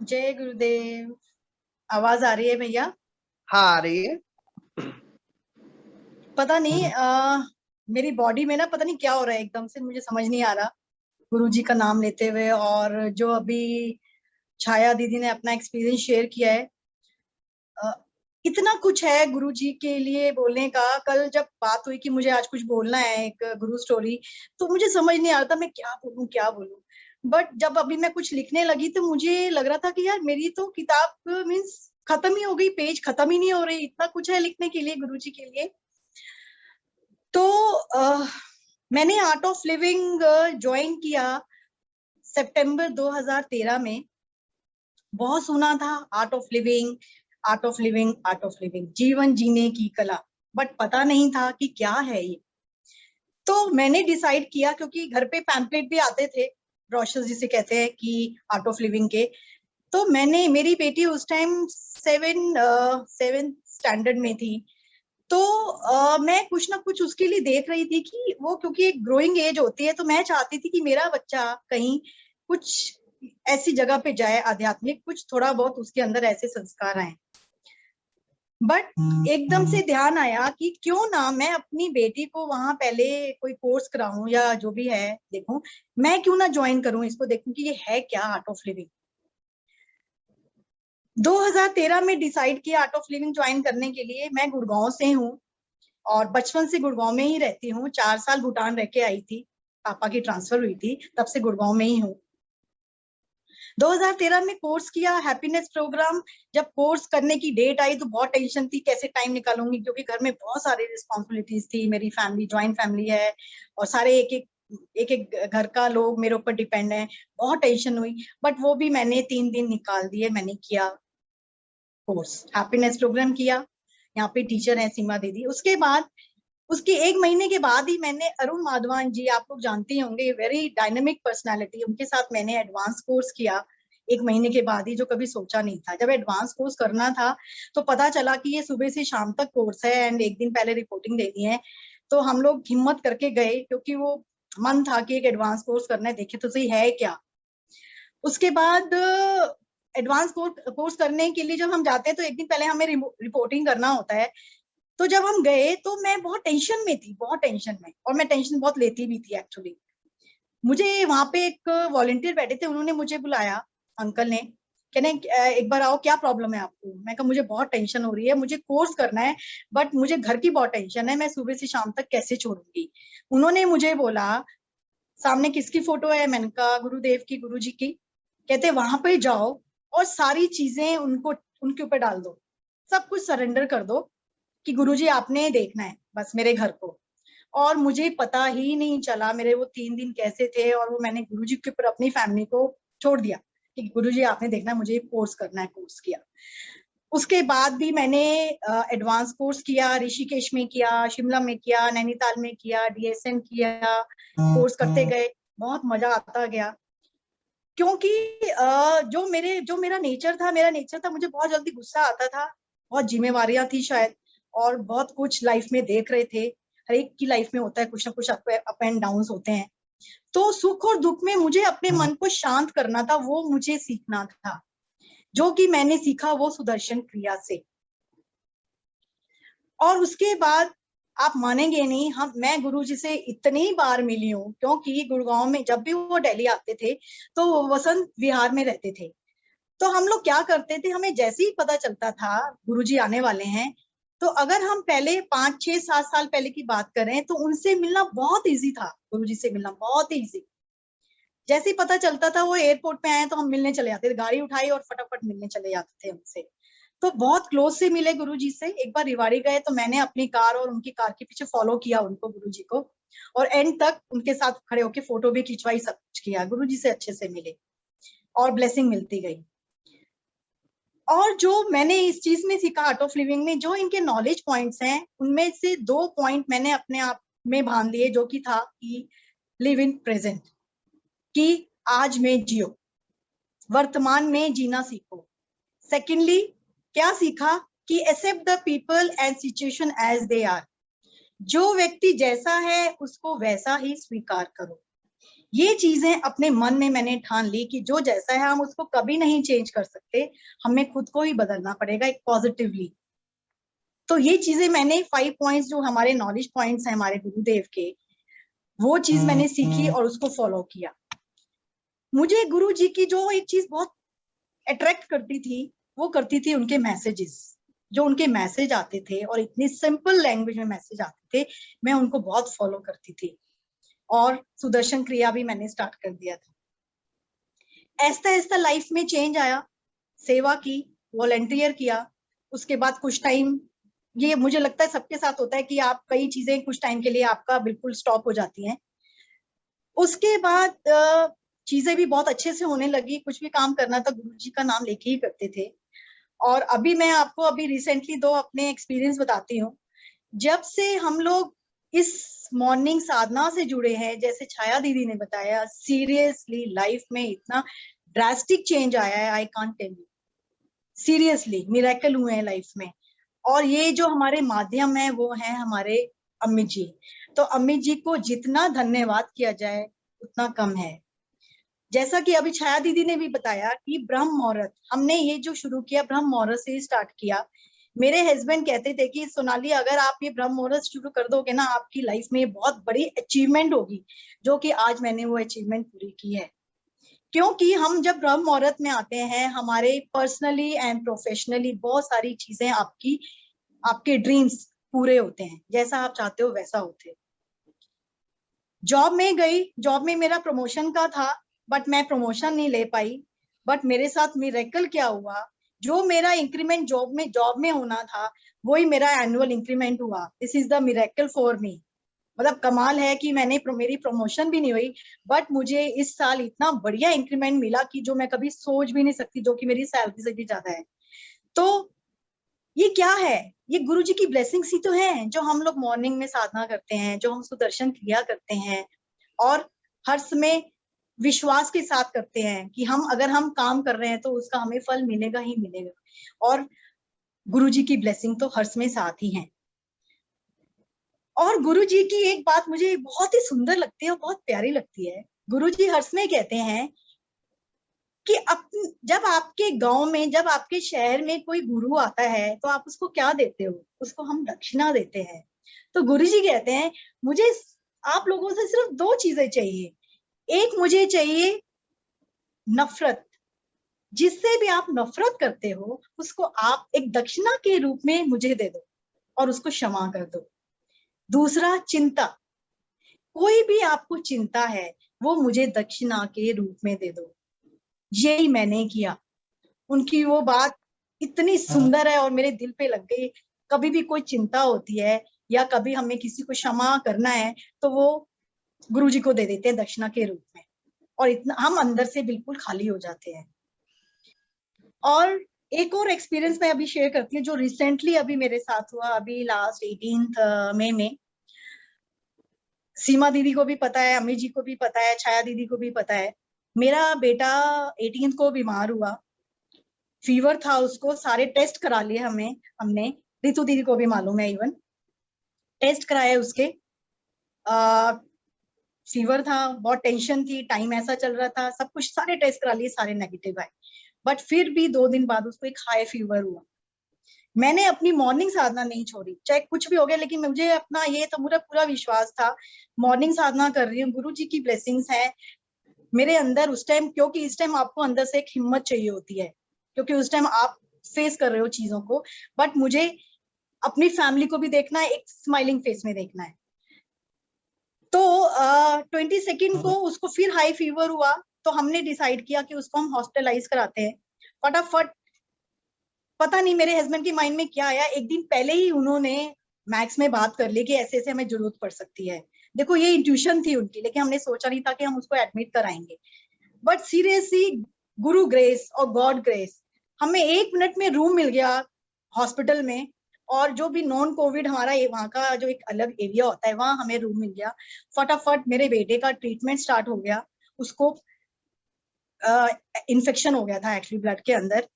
जय गुरुदेव। आवाज आ रही है भैया? हाँ आ रही है। पता नहीं मेरी बॉडी में ना पता नहीं क्या हो रहा है, एकदम से मुझे समझ नहीं आ रहा। गुरुजी का नाम लेते हुए और जो अभी छाया दीदी ने अपना एक्सपीरियंस शेयर किया है, अ, इतना कुछ है गुरुजी के लिए बोलने का। कल जब बात हुई कि मुझे आज कुछ बोलना है, एक गुरु स्टोरी, तो मुझे समझ नहीं आ रहा था मैं क्या बोलूं क्या बोलूं। बट जब अभी मैं कुछ लिखने लगी तो मुझे लग रहा था कि यार मेरी तो किताब मीन्स खत्म ही हो गई, पेज खत्म ही नहीं हो रही, इतना कुछ है लिखने के लिए गुरुजी के लिए। तो मैंने आर्ट ऑफ लिविंग ज्वाइन किया सितंबर 2013 में। बहुत सुना था art of living, art of living, art of living, जीवन जीने की कला, बट पता नहीं था कि क्या है ये। तो मैंने डिसाइड किया, क्योंकि घर पे पैम्पलेट भी आते थे, ब्रोशर्स जिसे कहते हैं कि आर्ट ऑफ लिविंग के। तो मैंने, मेरी बेटी उस टाइम सेवन स्टैंडर्ड में थी, तो मैं कुछ ना कुछ उसके लिए देख रही थी कि वो, क्योंकि एक ग्रोइंग एज होती है, तो मैं चाहती थी कि मेरा बच्चा कहीं कुछ ऐसी जगह पे जाए आध्यात्मिक, कुछ थोड़ा बहुत उसके अंदर ऐसे संस्कार आए। बट एकदम से ध्यान आया कि क्यों ना मैं अपनी बेटी को वहां पहले कोई कोर्स कराऊं या जो भी है देखूं, मैं क्यों ना ज्वाइन करूं इसको, देखूं कि ये है क्या आर्ट ऑफ लिविंग। 2013 में डिसाइड किया आर्ट ऑफ लिविंग ज्वाइन करने के लिए। मैं गुड़गांव से हूँ और बचपन से गुड़गांव में ही रहती हूँ। 4 साल भूटान रह के आई थी, पापा की ट्रांसफर हुई थी, तब से गुड़गांव में ही हूँ। 2013 में कोर्स किया हैप्पीनेस प्रोग्राम। जब कोर्स करने की डेट आई तो बहुत टेंशन थी, कैसे टाइम निकालूंगी, क्योंकि घर में बहुत सारी रिस्पॉन्सिबिलिटीज थी। मेरी फैमिली ज्वाइंट फैमिली है और सारे एक एक घर का लोग मेरे ऊपर डिपेंड है। बहुत टेंशन हुई, बट वो भी मैंने 3 दिन निकाल दिए। मैंने किया कोर्स, हैप्पीनेस प्रोग्राम किया। यहाँ पे टीचर है सीमा दीदी। उसके बाद, उसके 1 महीने के बाद ही मैंने अरुण माधवान जी, आप लोग जानते होंगे, वेरी डायनेमिक पर्सनालिटी, उनके साथ मैंने एडवांस कोर्स किया 1 महीने के बाद ही, जो कभी सोचा नहीं था। जब एडवांस कोर्स करना था तो पता चला कि ये सुबह से शाम तक कोर्स है एंड एक दिन पहले रिपोर्टिंग देनी है। तो हम लोग हिम्मत करके गए, क्योंकि वो मन था कि एक एडवांस कोर्स करना है, देखे तो सही है क्या। उसके बाद एडवांस कोर्स करने के लिए जब हम जाते हैं तो एक दिन पहले हमें रिपोर्टिंग करना होता है। तो जब हम गए तो मैं बहुत टेंशन में थी, बहुत टेंशन में, और मैं टेंशन बहुत लेती भी थी एक्चुअली। मुझे वहां पे एक वॉलंटियर बैठे थे, उन्होंने मुझे बुलाया, अंकल ने, कहने एक बार आओ, क्या प्रॉब्लम है आपको। मैं कहा मुझे बहुत टेंशन हो रही है, मुझे कोर्स करना है, बट मुझे घर की बहुत टेंशन है, मैं सुबह से शाम तक कैसे छोड़ूंगी। उन्होंने मुझे बोला, सामने किसकी फोटो है, मैंने कहा गुरुदेव की, गुरु जी की। कहते वहां पे जाओ और सारी चीजें उनको, उनके ऊपर डाल दो, सब कुछ सरेंडर कर दो कि गुरुजी आपने देखना है बस मेरे घर को। और मुझे पता ही नहीं चला मेरे वो 3 दिन कैसे थे, और वो मैंने गुरुजी के ऊपर अपनी फैमिली को छोड़ दिया कि गुरुजी आपने देखना है, मुझे कोर्स करना है। कोर्स किया। उसके बाद भी मैंने एडवांस कोर्स किया, ऋषिकेश में किया, शिमला में किया, नैनीताल में किया, डीएसएन किया। कोर्स करते गए, बहुत मजा आता गया, क्योंकि जो मेरा नेचर था, मुझे बहुत जल्दी गुस्सा आता था, बहुत जिम्मेवारियां थी शायद, और बहुत कुछ लाइफ में देख रहे थे। हर एक की लाइफ में होता है कुछ ना कुछ, अप एंड डाउन होते हैं। तो सुख और दुख में मुझे अपने मन को शांत करना था, वो मुझे सीखना था, जो कि मैंने सीखा वो सुदर्शन क्रिया से। और उसके बाद आप मानेंगे नहीं, मैं गुरुजी से इतनी बार मिली हूँ, क्योंकि गुड़गांव में जब भी वो दिल्ली आते थे तो वो वसंत विहार में रहते थे। तो हम लोग क्या करते थे, हमें जैसे ही पता चलता था गुरुजी आने वाले हैं, तो अगर हम पहले 5 6 7 साल पहले की बात करें तो उनसे मिलना बहुत इजी था, गुरुजी से मिलना बहुत इजी। जैसे ही पता चलता था वो एयरपोर्ट पे आए तो हम मिलने चले जाते थे, गाड़ी उठाई और फटाफट मिलने चले जाते थे उनसे। तो बहुत क्लोज से मिले गुरुजी से। एक बार रिवाड़ी गए तो मैंने अपनी कार और उनकी कार के पीछे फॉलो किया उनको, गुरुजी को, और एंड तक उनके साथ खड़े होकर फोटो भी खिंचवाई, सब कुछ किया, गुरुजी से अच्छे से मिले और ब्लेसिंग मिलती गई। और जो मैंने इस चीज में सीखा आर्ट ऑफ लिविंग में, जो इनके नॉलेज पॉइंट्स हैं, उनमें से 2 पॉइंट मैंने अपने आप में बांध लिए, जो कि था कि लिव इन प्रेजेंट, कि आज में जियो, वर्तमान में जीना सीखो। सेकेंडली क्या सीखा, कि accept the people and situation as they are, जो व्यक्ति जैसा है उसको वैसा ही स्वीकार करो। ये चीजें अपने मन में मैंने ठान ली कि जो जैसा है हम उसको कभी नहीं चेंज कर सकते, हमें खुद को ही बदलना पड़ेगा एक पॉजिटिवली। तो ये चीजें मैंने 5 पॉइंट्स जो हमारे नॉलेज पॉइंट्स हैं हमारे गुरुदेव के, वो चीज मैंने सीखी और उसको फॉलो किया। मुझे गुरु जी की जो एक चीज बहुत अट्रैक्ट करती थी, वो करती थी उनके मैसेजेस। जो उनके मैसेज आते थे और इतनी सिंपल लैंग्वेज में मैसेज आते थे, मैं उनको बहुत फॉलो करती थी। और सुदर्शन क्रिया भी मैंने स्टार्ट कर दिया था। ऐसा ऐसा लाइफ में चेंज आया, सेवा की, वॉलंटियर किया। उसके बाद कुछ टाइम, ये मुझे लगता है सबके साथ होता है कि आप कई चीजें कुछ टाइम के लिए आपका बिल्कुल स्टॉप हो जाती हैं। उसके बाद चीजें भी बहुत अच्छे से होने लगी। कुछ भी काम करना था गुरु जी का नाम लेके ही करते थे। और अभी मैं आपको अभी रिसेंटली 2 अपने एक्सपीरियंस बताती हूँ। जब से हम लोग इस मॉर्निंग साधना से जुड़े हैं, जैसे छाया दीदी ने बताया, सीरियसली लाइफ में इतना ड्रास्टिक चेंज आया है, I can't tell you. Seriously miracle हुए हैं लाइफ में। और ये जो हमारे माध्यम है वो है हमारे अमित जी। तो अमित जी को जितना धन्यवाद किया जाए उतना कम है। जैसा कि अभी छाया दीदी ने भी बताया कि ब्रह्म मुहूर्त हमने ये जो शुरू किया, ब्रह्म मुहूर्त से स्टार्ट किया। मेरे हस्बैंड कहते थे कि सोनाली अगर आप ये ब्रह्म मुहूर्त शुरू कर दोगे ना, आपकी लाइफ में बहुत बड़ी अचीवमेंट होगी। जो कि आज मैंने वो अचीवमेंट पूरी की है। क्योंकि हम जब ब्रह्म मुहूर्त में आते हैं, हमारे पर्सनली एंड प्रोफेशनली बहुत सारी चीजें आपके ड्रीम्स पूरे होते हैं। जैसा आप चाहते हो वैसा होते हैं। जॉब में गई, जॉब में मेरा प्रमोशन का था, बट मैं प्रमोशन नहीं ले पाई। बट मेरे साथ मिरेकल क्या हुआ, जो मेरा इंक्रीमेंट जॉब में होना था, वही मेरा एनुअल इंक्रीमेंट हुआ। This is the miracle for me. मतलब कमाल है कि मेरी प्रमोशन भी नहीं हुई, बट मुझे इस साल इतना बढ़िया इंक्रीमेंट मिला कि जो मैं कभी सोच भी नहीं सकती, जो कि मेरी सैलरी से भी ज्यादा है। तो ये क्या है? ये गुरु जी की ब्लेसिंग्स ही तो है, जो हम लोग मॉर्निंग में साधना करते हैं, जो हम सुदर्शन क्रिया करते हैं और हर समय विश्वास के साथ करते हैं कि अगर हम काम कर रहे हैं तो उसका हमें फल मिलेगा ही मिलेगा। और गुरु जी की ब्लेसिंग तो हर समय साथ ही है। और गुरु जी की एक बात मुझे बहुत ही सुंदर लगती है और बहुत प्यारी लगती है। गुरु जी हर समय कहते हैं कि जब आपके गांव में, जब आपके शहर में कोई गुरु आता है तो आप उसको क्या देते हो? उसको हम दक्षिणा देते हैं। तो गुरु जी कहते हैं मुझे आप लोगों से सिर्फ 2 चीजें चाहिए। एक मुझे चाहिए नफरत, जिससे भी आप नफरत करते हो उसको आप एक दक्षिणा के रूप में मुझे दे दो और उसको क्षमा कर दो। दूसरा चिंता, कोई भी आपको चिंता है वो मुझे दक्षिणा के रूप में दे दो। यही मैंने किया। उनकी वो बात इतनी सुंदर है और मेरे दिल पे लग गई। कभी भी कोई चिंता होती है या कभी हमें किसी को क्षमा करना है तो वो गुरुजी को दे देते हैं दक्षिणा के रूप में, और इतना हम अंदर से बिल्कुल खाली हो जाते हैं। और एक और एक्सपीरियंस मैं अभी शेयर करती हूँ जो रिसेंटली अभी मेरे साथ हुआ, अभी लास्ट 18 मई में। सीमा दीदी को भी पता है, अमित जी को भी पता है, छाया दीदी को भी पता है। मेरा बेटा 18 को बीमार हुआ, फीवर था उसको, सारे टेस्ट करा लिए हमने रितु दीदी को भी मालूम है, इवन टेस्ट कराए उसके। फीवर था, बहुत टेंशन थी, टाइम ऐसा चल रहा था, सब कुछ सारे टेस्ट करा लिए, सारे नेगेटिव आए। बट फिर भी 2 दिन बाद उसको एक हाई फीवर हुआ। मैंने अपनी मॉर्निंग साधना नहीं छोड़ी, चाहे कुछ भी हो गया, लेकिन मुझे अपना ये तो पूरा पूरा विश्वास था मॉर्निंग साधना कर रही हूँ, गुरु जी की ब्लेसिंग्स है मेरे अंदर उस टाइम। क्योंकि इस टाइम आपको अंदर से एक हिम्मत चाहिए होती है, क्योंकि उस टाइम आप फेस कर रहे हो चीजों को। बट मुझे अपनी फैमिली को भी देखना है, एक स्माइलिंग फेस में देखना है। तो 22 को उसको फिर हाई फीवर हुआ, तो हमने डिसाइड किया कि उसको हम हॉस्पिटलाइज कराते हैं फटाफट। पता नहीं मेरे हस्बैंड के माइंड में क्या आया, एक दिन पहले ही उन्होंने मैक्स में बात कर ली कि ऐसे ऐसे हमें जरूरत पड़ सकती है। देखो ये इंट्यूशन थी उनकी, लेकिन हमने सोचा नहीं था कि हम उसको एडमिट कराएंगे। बट सीरियसली गुरु ग्रेस और गॉड ग्रेस, हमें 1 मिनट में रूम मिल गया हॉस्पिटल में। और जो भी नॉन कोविड हमारा वहाँ का जो एक अलग एरिया होता है, वहां हमें रूम मिल गया। फटाफट मेरे बेटे का ट्रीटमेंट स्टार्ट हो गया। उसको इन्फेक्शन हो गया था एक्चुअली ब्लड के अंदर।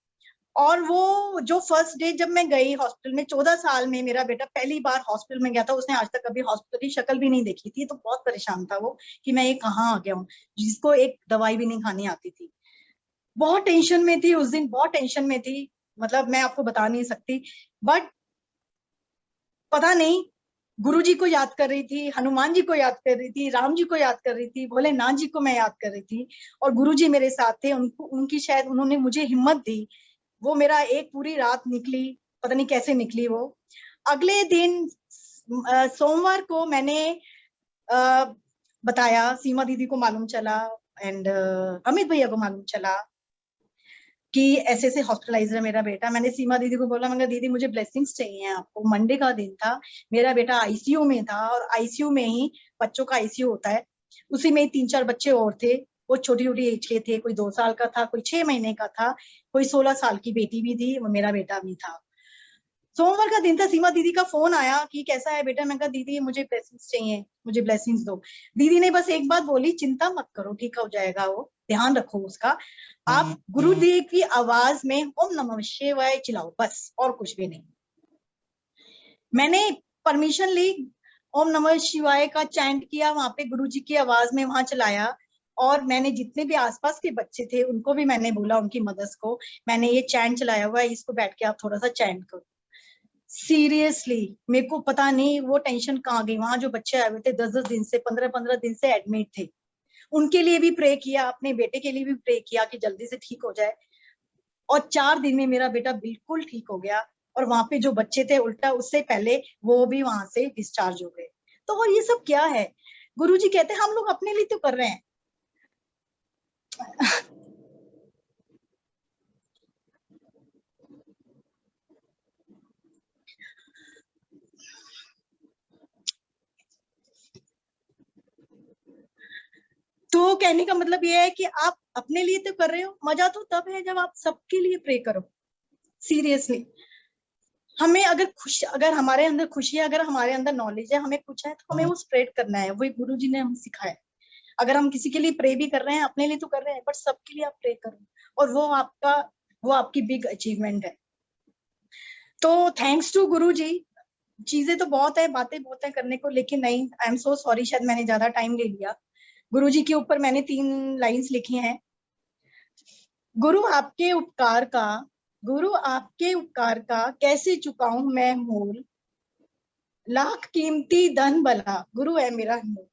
और वो जो फर्स्ट डे जब मैं गई हॉस्पिटल में, 14 साल में मेरा बेटा पहली बार हॉस्पिटल में गया था, उसने आज तक कभी हॉस्पिटल की शक्ल भी नहीं देखी थी, तो बहुत परेशान था वो कि मैं ये कहाँ आ गया हूँ, जिसको एक दवाई भी नहीं खानी आती थी। बहुत टेंशन में थी उस दिन, बहुत टेंशन में थी, मतलब मैं आपको बता नहीं सकती। बट पता नहीं, गुरु जी को याद कर रही थी, हनुमान जी को याद कर रही थी, राम जी को याद कर रही थी, भोलेनाथ जी को मैं याद कर रही थी, और गुरु जी मेरे साथ थे। उनको, उनकी शायद उन्होंने मुझे हिम्मत दी। वो मेरा एक पूरी रात निकली, पता नहीं कैसे निकली वो। अगले दिन सोमवार को मैंने बताया, सीमा दीदी को मालूम चला, एंड अमित भैया को मालूम चला कि ऐसे ऐसे हॉस्पिटलाइज है मेरा बेटा। मैंने सीमा दीदी को बोला, मैंने दीदी मुझे ब्लेसिंग्स चाहिए आपको। मंडे का दिन था, मेरा बेटा आईसीयू में था, और आईसीयू में ही बच्चों का आईसीयू होता है, उसी में 3-4 बच्चे और थे। वो छोटी छोटी एज के थे, कोई 2 साल का था, कोई 6 महीने का था, कोई 16 साल की बेटी भी थी, मेरा बेटा भी था। सोमवार का दिन था, सीमा दीदी का फोन आया कि कैसा है बेटा। मैं कहा दीदी मुझे ब्लेसिंग्स चाहिए, मुझे ब्लेसिंग्स दो। दीदी ने बस एक बात बोली, चिंता मत करो, ठीक हो जाएगा, वो ध्यान रखो उसका, आप गुरुदेव की आवाज में ओम नमः शिवाय चिल्लाओ, बस और कुछ भी नहीं। मैंने परमिशन ली, ओम नमः शिवाय का चैंट किया वहां पे, गुरु जी की आवाज में वहां चलाया। और मैंने जितने भी आसपास के बच्चे थे उनको भी मैंने बोला, उनकी मदर्स को, मैंने ये चैंट चलाया हुआ है, इसको बैठ के आप थोड़ा सा चैंट करो। सीरियसली मेरे को पता नहीं वो टेंशन कहाँ गई। वहां जो बच्चे आए हुए थे 10-10 दिन से, 15-15 दिन से एडमिट थे, उनके लिए भी प्रे किया, अपने बेटे के लिए भी प्रे किया कि जल्दी से ठीक हो जाए। और 4 दिन में मेरा बेटा बिल्कुल ठीक हो गया। और वहां पे जो बच्चे थे उल्टा उससे पहले वो भी वहां से डिस्चार्ज हो गए। तो और ये सब क्या है, गुरुजी कहते हैं हम लोग अपने लिए तो कर रहे हैं। तो कहने का मतलब ये है कि आप अपने लिए तो कर रहे हो, मजा तो तब है जब आप सबके लिए प्रे करो। सीरियसली हमें अगर हमारे अंदर खुशी है, अगर हमारे अंदर नॉलेज है, हमें कुछ है, तो हमें वो स्प्रेड करना है, वही गुरु जी ने हमें सिखाया। अगर हम किसी के लिए प्रे भी कर रहे हैं, अपने लिए तो कर रहे हैं, बट सबके लिए आप प्रे करो, और वो आपकी बिग अचीवमेंट है। तो थैंक्स टू गुरु जी। चीजें तो बहुत है, बातें बहुत है करने को, लेकिन नहीं, आई एम सो सॉरी, शायद मैंने ज्यादा टाइम ले लिया। गुरु जी के ऊपर मैंने 3 लाइन्स लिखी हैं। गुरु आपके उपकार का, गुरु आपके उपकार का कैसे चुकाऊं मैं मोल, लाख कीमती धन भला गुरु है मेरा मोल।